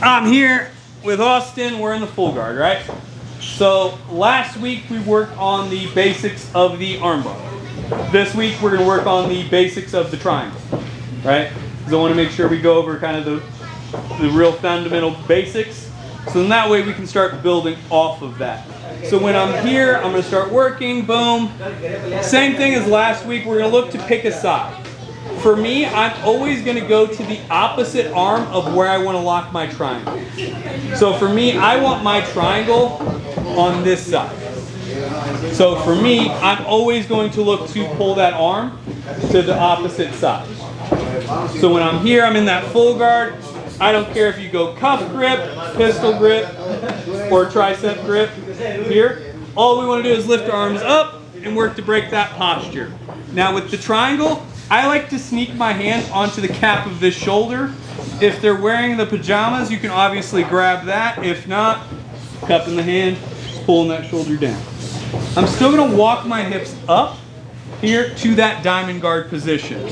I'm here with Austin. We're in the full guard, right? So last week we worked on the basics of the armbar. This week we're going to work on the basics of the triangle, right? Because I want to make sure we go over kind of the real fundamental basics. So then that way we can start building off of that. So when I'm here, I'm going to start working, boom. Same thing as last week, we're going to look to pick a side. For me, I'm always going to go to the opposite arm of where I want to lock my triangle. So for me, I want my triangle on this side. So for me, I'm always going to look to pull that arm to the opposite side. So when I'm here, I'm in that full guard. I don't care if you go cuff grip, pistol grip, or tricep grip here. All we want to do is lift our arms up and work to break that posture. Now with the triangle, I like to sneak my hand onto the cap of this shoulder. If they're wearing the pajamas, you can obviously grab that. If not, cup in the hand, pulling that shoulder down. I'm still going to walk my hips up here to that diamond guard position.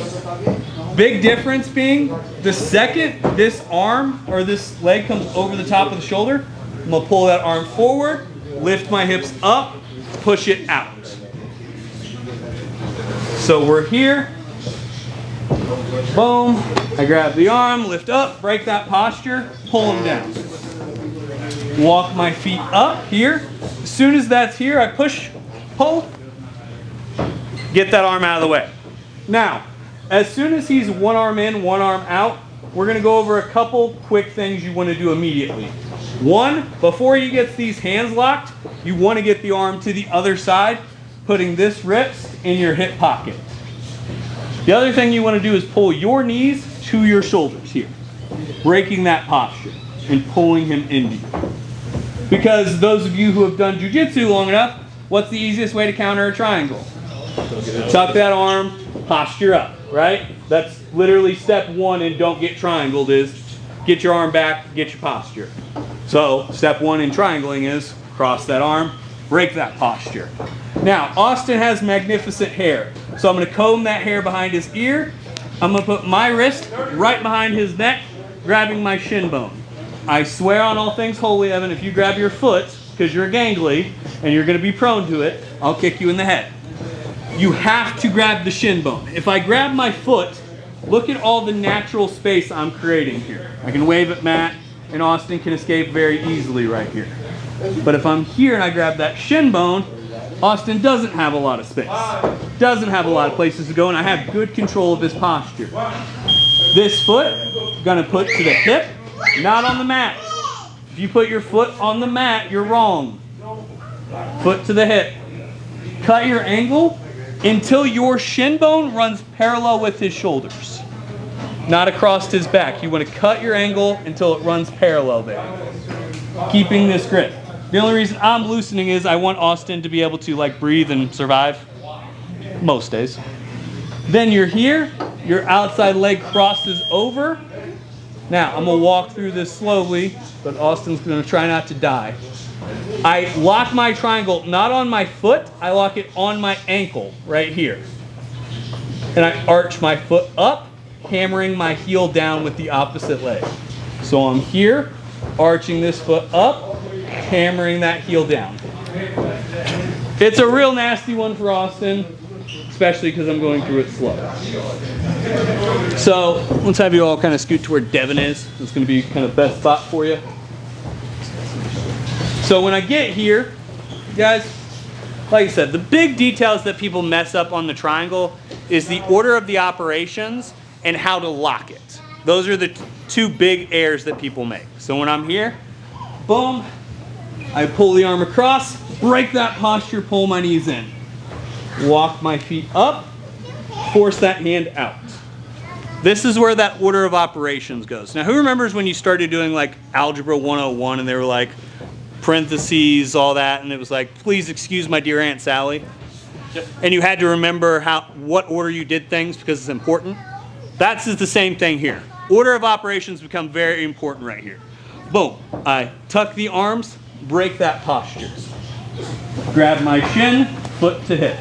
Big difference being, the second this arm or this leg comes over the top of the shoulder, I'm going to pull that arm forward, lift my hips up, push it out. So we're here. Boom. I grab the arm, lift up, break that posture, pull them down. Walk my feet up here. As soon as that's here, I push, pull, get that arm out of the way. Now, as soon as he's one arm in, one arm out, we're going to go over a couple quick things you want to do immediately. One, before he gets these hands locked, you want to get the arm to the other side, putting this wrist in your hip pocket. The other thing you want to do is pull your knees to your shoulders here, breaking that posture and pulling him into you. Because those of you who have done jiu-jitsu long enough, what's the easiest way to counter a triangle? Tuck that arm, posture up, right? That's literally step one in don't get triangled is get your arm back, get your posture. So step one in triangling is cross that arm, break that posture. Now, Austin has magnificent hair. So I'm going to comb that hair behind his ear. I'm going to put my wrist right behind his neck, grabbing my shin bone. I swear on all things holy, Evan, if you grab your foot, because you're gangly, and you're going to be prone to it, I'll kick you in the head. You have to grab the shin bone. If I grab my foot, look at all the natural space I'm creating here. I can wave at Matt, and Austin can escape very easily right here. But if I'm here and I grab that shin bone, Austin doesn't have a lot of space. Doesn't have a lot of places to go, and I have good control of his posture. This foot, I'm going to put to the hip, not on the mat. If you put your foot on the mat, you're wrong. Foot to the hip. Cut your angle until your shin bone runs parallel with his shoulders, not across his back. You want to cut your angle until it runs parallel there, keeping this grip. The only reason I'm loosening is I want Austin to be able to like breathe and survive most days. Then you're here, your outside leg crosses over. Now I'm gonna walk through this slowly, but Austin's gonna try not to die. I lock my triangle not on my foot, I lock it on my ankle right here. And I arch my foot up, hammering my heel down with the opposite leg. So I'm here, arching this foot up, hammering that heel down. It's a real nasty one for Austin, especially because I'm going through it slow. So let's have you all kind of scoot to where Devin is. It's going to be kind of best spot for you. So when I get here, guys, like I said, the big details that people mess up on the triangle is the order of the operations and how to lock it. Those are the two big errors that people make. So when I'm here, boom, I pull the arm across, break that posture, pull my knees in. Walk my feet up, force that hand out. This is where that order of operations goes. Now, who remembers when you started doing like Algebra 101 and they were like parentheses, all that, and it was like, please excuse my dear Aunt Sally? Yep. And you had to remember what order you did things because it's important? That's the same thing here. Order of operations become very important right here. Boom, I tuck the arms, break that posture. Grab my shin, foot to hip.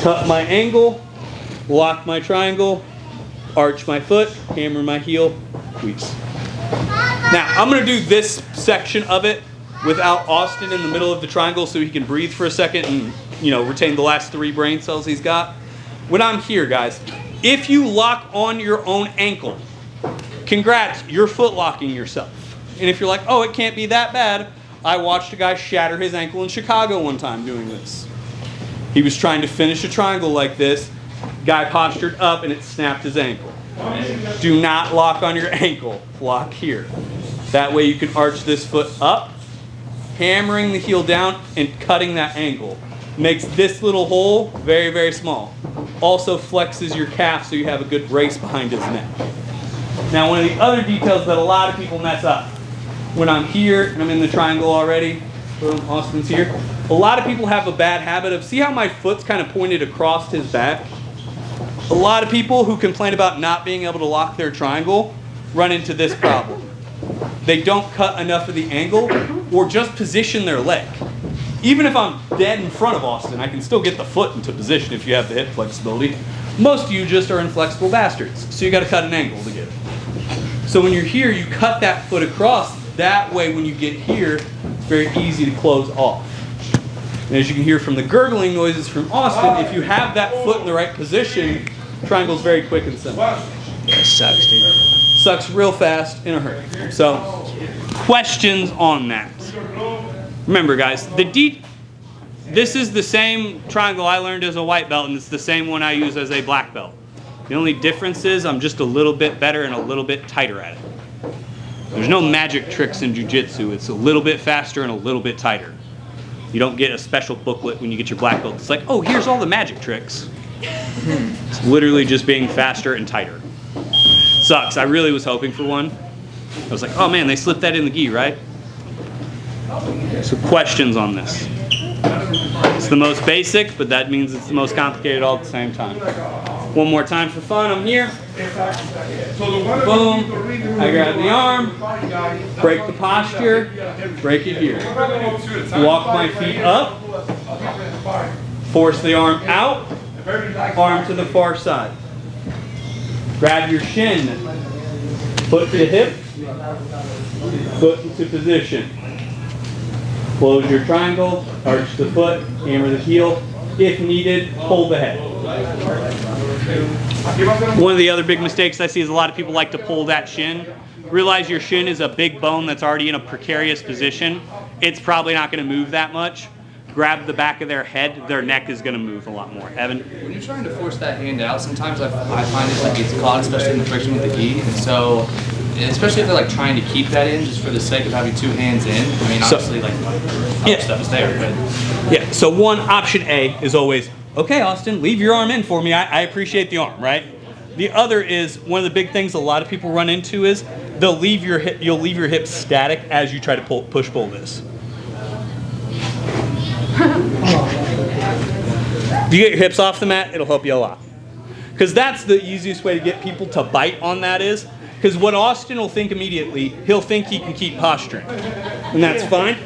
Cut my angle, lock my triangle, arch my foot, hammer my heel, squeeze. Now, I'm going to do this section of it without Austin in the middle of the triangle so he can breathe for a second and, retain the last 3 brain cells he's got. When I'm here, guys, if you lock on your own ankle, congrats, you're foot locking yourself. And if you're like, oh, it can't be that bad, I watched a guy shatter his ankle in Chicago one time doing this. He was trying to finish a triangle like this. Guy postured up and it snapped his ankle. Do not lock on your ankle. Lock here. That way you can arch this foot up, hammering the heel down and cutting that ankle. Makes this little hole very, very small. Also flexes your calf so you have a good brace behind his neck. Now, one of the other details that a lot of people mess up, when I'm here and I'm in the triangle already, boom, Austin's here, a lot of people have a bad habit of, see how my foot's kind of pointed across his back? A lot of people who complain about not being able to lock their triangle run into this problem. They don't cut enough of the angle or just position their leg. Even if I'm dead in front of Austin, I can still get the foot into position if you have the hip flexibility. Most of you just are inflexible bastards, so you got to cut an angle to get it. So when you're here, you cut that foot across. That way, when you get here, it's very easy to close off. And as you can hear from the gurgling noises from Austin, if you have that foot in the right position, triangle's very quick and simple. It sucks, dude. Sucks real fast in a hurry. So, questions on that? Remember, guys, this is the same triangle I learned as a white belt, and it's the same one I use as a black belt. The only difference is I'm just a little bit better and a little bit tighter at it. There's no magic tricks in jiu-jitsu. It's a little bit faster and a little bit tighter. You don't get a special booklet when you get your black belt. It's like, oh, here's all the magic tricks. It's literally just being faster and tighter. Sucks. I really was hoping for one. I was like, oh man, they slipped that in the gi, right? So questions on this. It's the most basic, but that means it's the most complicated all at the same time. One more time for fun, I'm here. Boom. I grab the arm, break the posture, break it here. Walk my feet up, force the arm out, arm to the far side. Grab your shin, foot to the hip, foot into position. Close your triangle, arch the foot, hammer the heel. If needed, hold the head. One of the other big mistakes I see is a lot of people like to pull that shin. Realize your shin is a big bone that's already in a precarious position. It's probably not going to move that much. Grab the back of their head, their neck is going to move a lot more. Evan? When you're trying to force that hand out, sometimes I find it like it's caught, especially in the friction with the gi. And so, especially if they're like trying to keep that in just for the sake of having 2 hands in. I mean, obviously, other stuff is there. But yeah, so one, option A is always, okay, Austin, leave your arm in for me. I appreciate the arm, right? The other is, one of the big things a lot of people run into is you'll leave your hips static as you try to push-pull this. If you get your hips off the mat, it'll help you a lot. Because that's the easiest way to get people to bite on that is, because what Austin will think immediately, he'll think he can keep posturing. And that's fine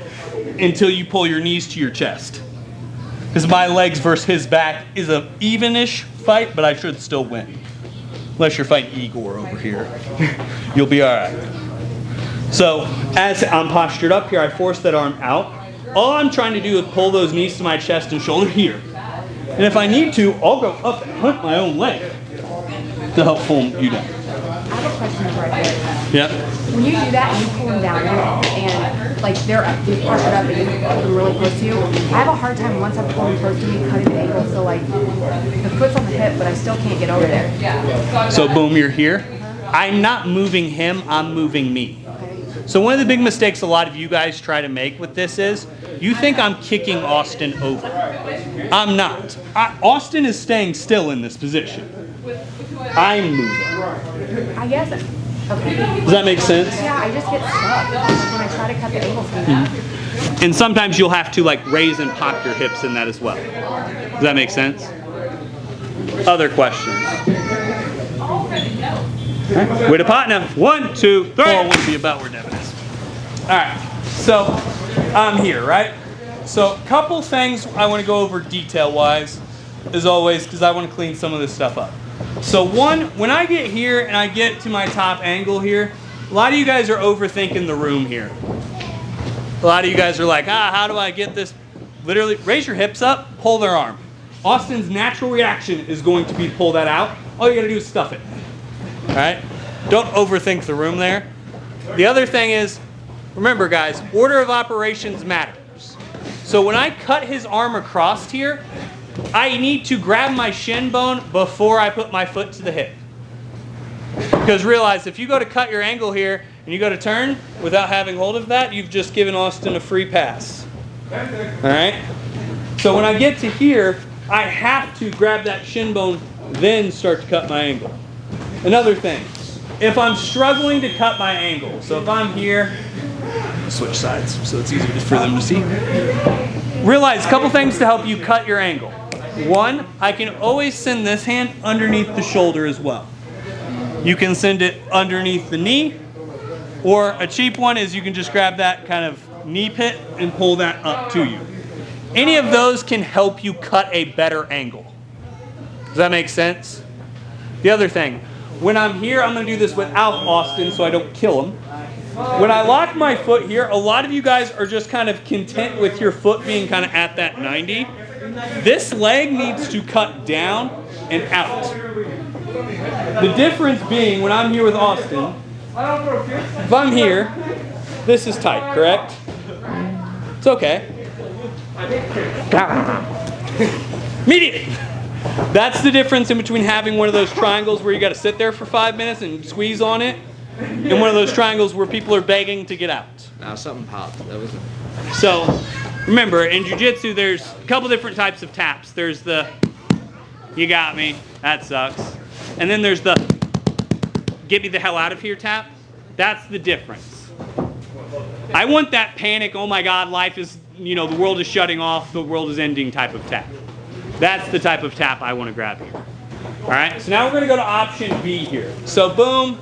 until you pull your knees to your chest. Because my legs versus his back is an even-ish fight, but I should still win. Unless you're fighting Igor over here. You'll be all right. So as I'm postured up here, I force that arm out. All I'm trying to do is pull those knees to my chest and shoulder here. And if I need to, I'll go up and hunt my own leg to help pull you down. I have a question right there. Yeah. When you do that and you pull them down and like they're parked up and you pull them really close to you, I have a hard time once I pull them close to me cutting the ankle. So like the foot's on the hip, but I still can't get over there. So boom, you're here. I'm not moving him, I'm moving me. So one of the big mistakes a lot of you guys try to make with this is, you think I'm kicking Austin over. I'm not. Austin is staying still in this position. I'm moving. I guess. Okay. Does that make sense? Yeah, I just get stuck when I try to cut the ankle from And sometimes you'll have to like raise and pop your hips in that as well. Does that make sense? Other questions? Way to pot now. 1, 2, 3. Oh, wouldn't be about where Devin is. All right. So I'm here, right? So a couple things I want to go over detail-wise, as always, because I want to clean some of this stuff up. So one, when I get here and I get to my top angle here, a lot of you guys are overthinking the room here. A lot of you guys are like, how do I get this? Literally, raise your hips up, pull their arm. Austin's natural reaction is going to be to pull that out. All you gotta do is stuff it. All right? Don't overthink the room there. The other thing is, remember guys, order of operations matters. So when I cut his arm across here, I need to grab my shin bone before I put my foot to the hip. Because realize, if you go to cut your angle here and you go to turn without having hold of that, you've just given Austin a free pass. All right? So when I get to here, I have to grab that shin bone, then start to cut my angle. Another thing, if I'm struggling to cut my angle, so if I'm here, switch sides so it's easier for them to see. Realize a couple things to help you cut your angle. One, I can always send this hand underneath the shoulder as well. You can send it underneath the knee, or a cheap one is you can just grab that kind of knee pit and pull that up to you. Any of those can help you cut a better angle. Does that make sense? The other thing, when I'm here, I'm going to do this without Austin so I don't kill him. When I lock my foot here, a lot of you guys are just kind of content with your foot being kind of at that 90. This leg needs to cut down and out. The difference being, when I'm here with Austin, if I'm here, this is tight, correct? It's okay. Immediate. That's the difference in between having one of those triangles where you got to sit there for 5 minutes and squeeze on it, and one of those triangles where people are begging to get out. Now something popped. That was. So, remember, in jiu-jitsu, there's a couple different types of taps. There's the, you got me, that sucks. And then there's the, get me the hell out of here tap. That's the difference. I want that panic, oh my God, life is, the world is shutting off, the world is ending type of tap. That's the type of tap I want to grab here. All right, so now we're going to go to option B here. So boom,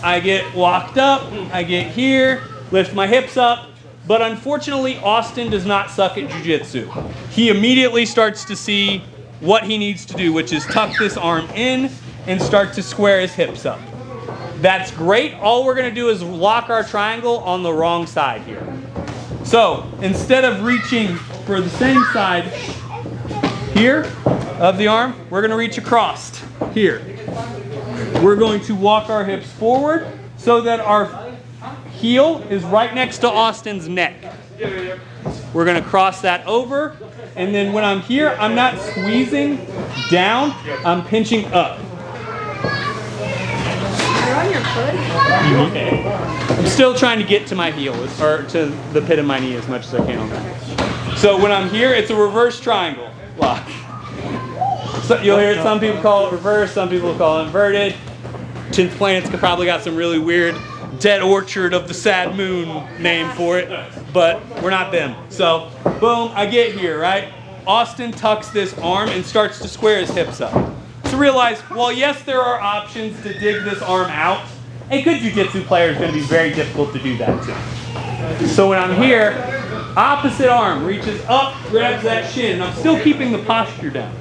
I get walked up, I get here, lift my hips up, but unfortunately Austin does not suck at jiu-jitsu. He immediately starts to see what he needs to do, which is tuck this arm in and start to square his hips up. That's great. All we're going to do is lock our triangle on the wrong side here. So instead of reaching for the same side here of the arm, we're going to reach across here. We're going to walk our hips forward so that our heel is right next to Austin's neck. We're going to cross that over, and then when I'm here, I'm not squeezing down, I'm pinching up. You're on your foot? Okay. I'm still trying to get to my heel, or to the pit of my knee as much as I can on that. So when I'm here, it's a reverse triangle lock. So you'll hear it, some people call it reverse, some people call it inverted. 10th Planet's probably got some really weird Dead Orchard of the Sad Moon name for it, but we're not them. So boom, I get here, right? Austin tucks this arm and starts to square his hips up. So realize, while yes, there are options to dig this arm out, a good jiu-jitsu player is going to be very difficult to do that too. So when I'm here, opposite arm reaches up, grabs that shin, and I'm still keeping the posture down.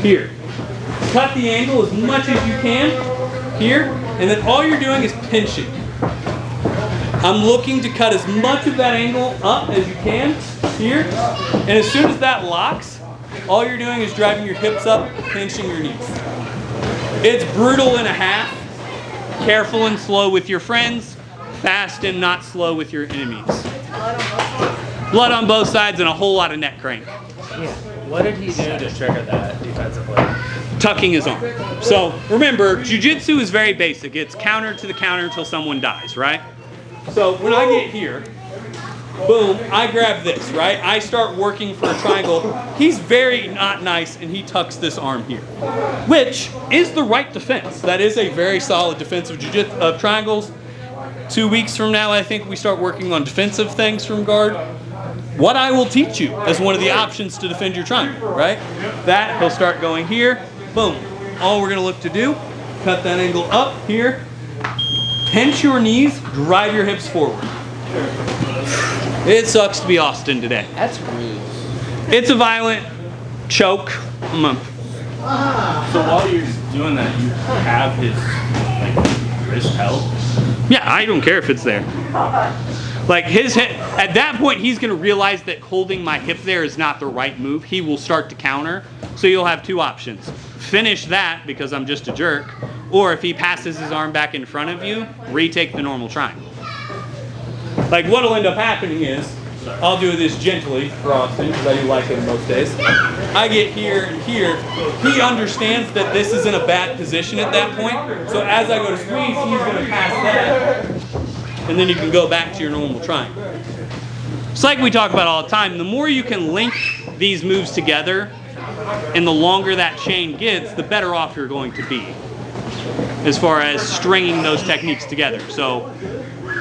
Here. Cut the angle as much as you can, here, and then all you're doing is pinching. I'm looking to cut as much of that angle up as you can, here, and as soon as that locks, all you're doing is driving your hips up, pinching your knees. It's brutal and a half. Careful and slow with your friends, fast and not slow with your enemies. Blood on both sides and a whole lot of neck crank. Yeah. What did he do to trigger that defensively? Tucking his arm. So remember, jiu-jitsu is very basic. It's counter to the counter until someone dies, right? So when I get here, boom, I grab this, right? I start working for a triangle. He's very not nice and he tucks this arm here, which is the right defense. That is a very solid defense of jiu-jitsu, of triangles. 2 weeks from now, I think we start working on defensive things from guard. What I will teach you as one of the options to defend your triangle, right? That, he'll start going here, boom. All we're gonna look to do, cut that angle up here, pinch your knees, drive your hips forward. It sucks to be Austin today. That's rude. It's a violent choke. So while you're doing that, you have his wrist held? Yeah, I don't care if it's there. Like his hip, at that point, he's gonna realize that holding my hip there is not the right move. He will start to counter. So you'll have two options. Finish that because I'm just a jerk, or if he passes his arm back in front of you, retake the normal triangle. Like what'll end up happening is, I'll do this gently for Austin because I do like him most days. I get here and here. He understands that this is in a bad position at that point. So as I go to squeeze, he's gonna pass that. And then you can go back to your normal triangle. It's like we talk about all the time, the more you can link these moves together and the longer that chain gets, the better off you're going to be as far as stringing those techniques together. So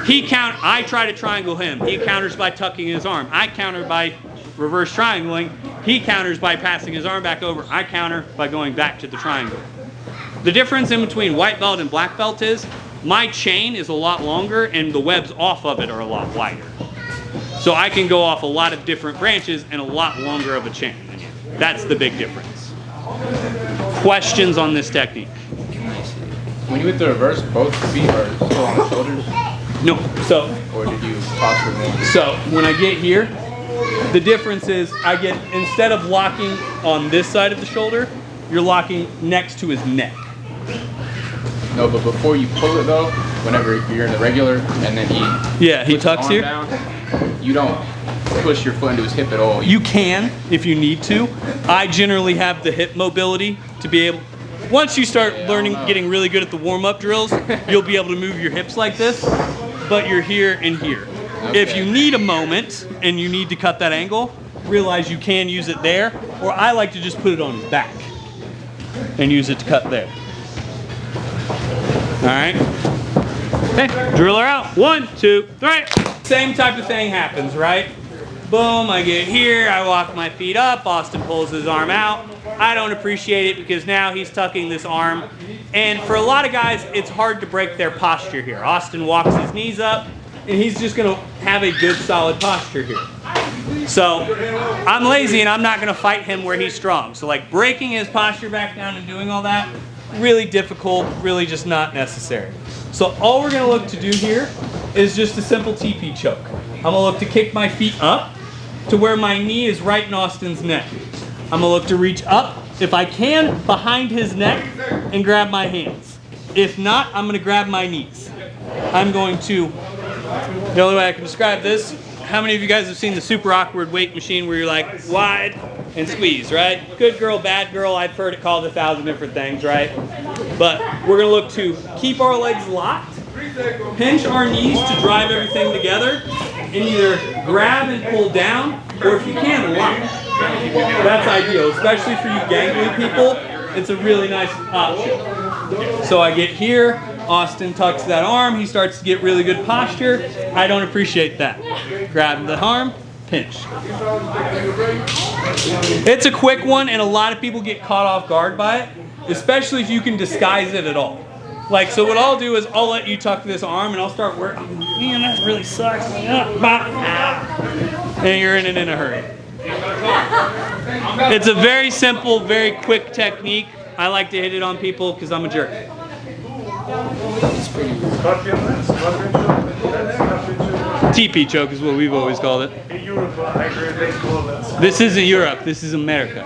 I try to triangle him. He counters by tucking his arm. I counter by reverse triangling. He counters by passing his arm back over. I counter by going back to the triangle. The difference in between white belt and black belt is my chain is a lot longer and the webs off of it are a lot wider. So I can go off a lot of different branches and a lot longer of a chain. That's the big difference. Questions on this technique? When you hit the reverse, both feet are still on the shoulders? No. So, Or did you posture more? so when I get here, the difference is instead of locking on this side of the shoulder, you're locking next to his neck. No, but before you pull it though, whenever you're in the regular and then he He puts tucks his arm here. down, you don't push your foot into his hip at all. You can if you need to. I generally have the hip mobility to be able. Once you start learning, getting really good at the warm-up drills, you'll be able to move your hips like this, but you're here and here. Okay. If you need a moment and you need to cut that angle, realize you can use it there, or I like to just put it on his back and use it to cut there. All right. Okay, driller out. 1, 2, 3. Same type of thing happens, right? Boom, I get here, I walk my feet up, Austin pulls his arm out. I don't appreciate it because now he's tucking this arm. And for a lot of guys, it's hard to break their posture here. Austin walks his knees up, and he's just gonna have a good solid posture here. So I'm lazy and I'm not gonna fight him where he's strong. So like breaking his posture back down and doing all that, really difficult, really just not necessary. So all we're gonna look to do here is just a simple TP choke. I'm gonna look to kick my feet up to where my knee is right in Austin's neck. I'm gonna look to reach up, if I can, behind his neck and grab my hands. If not, I'm gonna grab my knees. I'm going to, the only way I can describe this, how many of you guys have seen the super awkward weight machine where you're like wide and squeeze, right? Good girl, bad girl, I've heard it called 1,000 different things, right? But we're gonna look to keep our legs locked, pinch our knees to drive everything together, and either grab and pull down, or if you can, lock. That's ideal, especially for you gangly people. It's a really nice option. So I get here, Austin tucks that arm, he starts to get really good posture. I don't appreciate that. Grab the arm, pinch. It's a quick one, and a lot of people get caught off guard by it, especially if you can disguise it at all. Like, so what I'll do is I'll let you tuck this arm and I'll start working. Man, that really sucks. And you're in it in a hurry. It's a very simple, very quick technique. I like to hit it on people because I'm a jerk. TP choke is what we've always called it. This isn't Europe, this is America.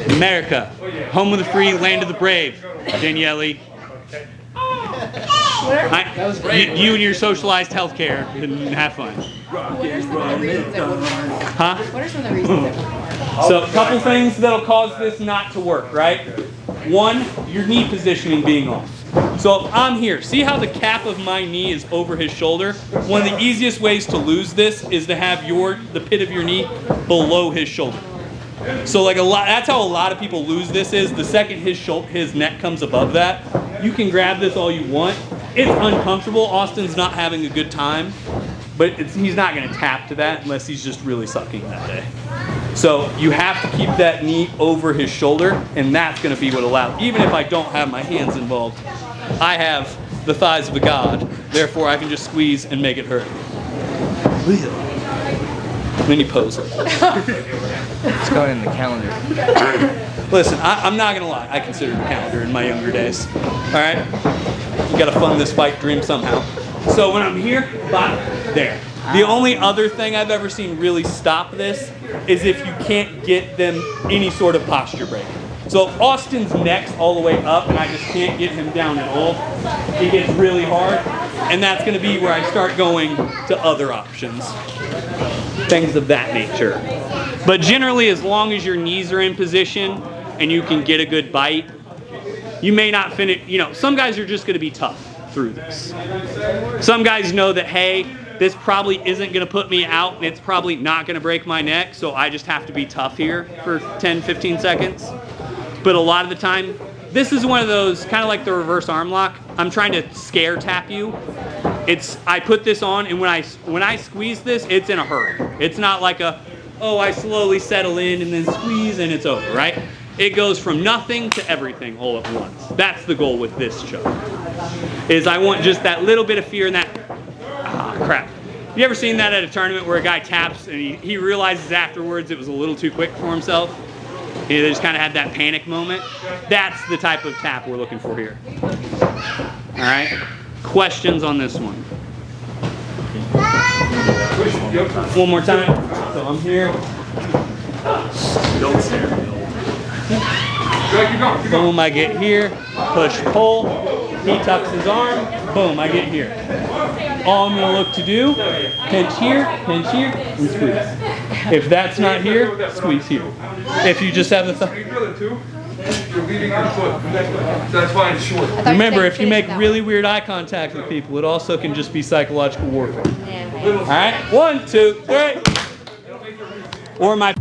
America, home of the free, land of the brave. Daniele. You and your socialized healthcare can have fun. What are some of the reasons it wouldn't work? Huh? What are some of the reasons it wouldn't work? So a couple things that'll cause this not to work, right? One, your knee positioning being off. So if I'm here, see how the cap of my knee is over his shoulder? One of the easiest ways to lose this is to have the pit of your knee below his shoulder. So like that's how a lot of people lose this is the second his neck comes above that. You can grab this all you want. It's uncomfortable. Austin's not having a good time, but he's not going to tap to that unless he's just really sucking that day. So you have to keep that knee over his shoulder, and that's going to be what allows. Even if I don't have my hands involved, I have the thighs of a god. Therefore, I can just squeeze and make it hurt. Then you pose it. It's going in the calendar. Listen, I'm not going to lie. I considered the calendar in my younger days. All right? You gotta fund this fight dream somehow. So when I'm here, bop, there. The only other thing I've ever seen really stop this is if you can't get them any sort of posture break. So if Austin's neck's all the way up and I just can't get him down at all, it gets really hard. And that's gonna be where I start going to other options. Things of that nature. But generally, as long as your knees are in position and you can get a good bite, you may not finish, you know, some guys are just gonna be tough through this. Some guys know that, hey, this probably isn't gonna put me out and it's probably not gonna break my neck, so I just have to be tough here for 10, 15 seconds. But a lot of the time, this is one of those, kind of like the reverse arm lock. I'm trying to scare tap you. I put this on, and when I squeeze this, it's in a hurry. It's not like I slowly settle in and then squeeze and it's over, right? It goes from nothing to everything all at once. That's the goal with this choke. Is I want just that little bit of fear and that, crap. You ever seen that at a tournament where a guy taps and he realizes afterwards it was a little too quick for himself? They just kind of had that panic moment. That's the type of tap we're looking for here. All right? Questions on this one? One more time. So I'm here. Don't stare. Boom, I get here. Push, pull. He tucks his arm. Boom, I get here. All I'm going to look to do, pinch here, and squeeze. If that's not here, squeeze here. If you just have the thumb. You're leaving your foot. That's why it's short. Remember, if you make really weird eye contact with people, it also can just be psychological warfare. All right, 1, 2, 3. Or my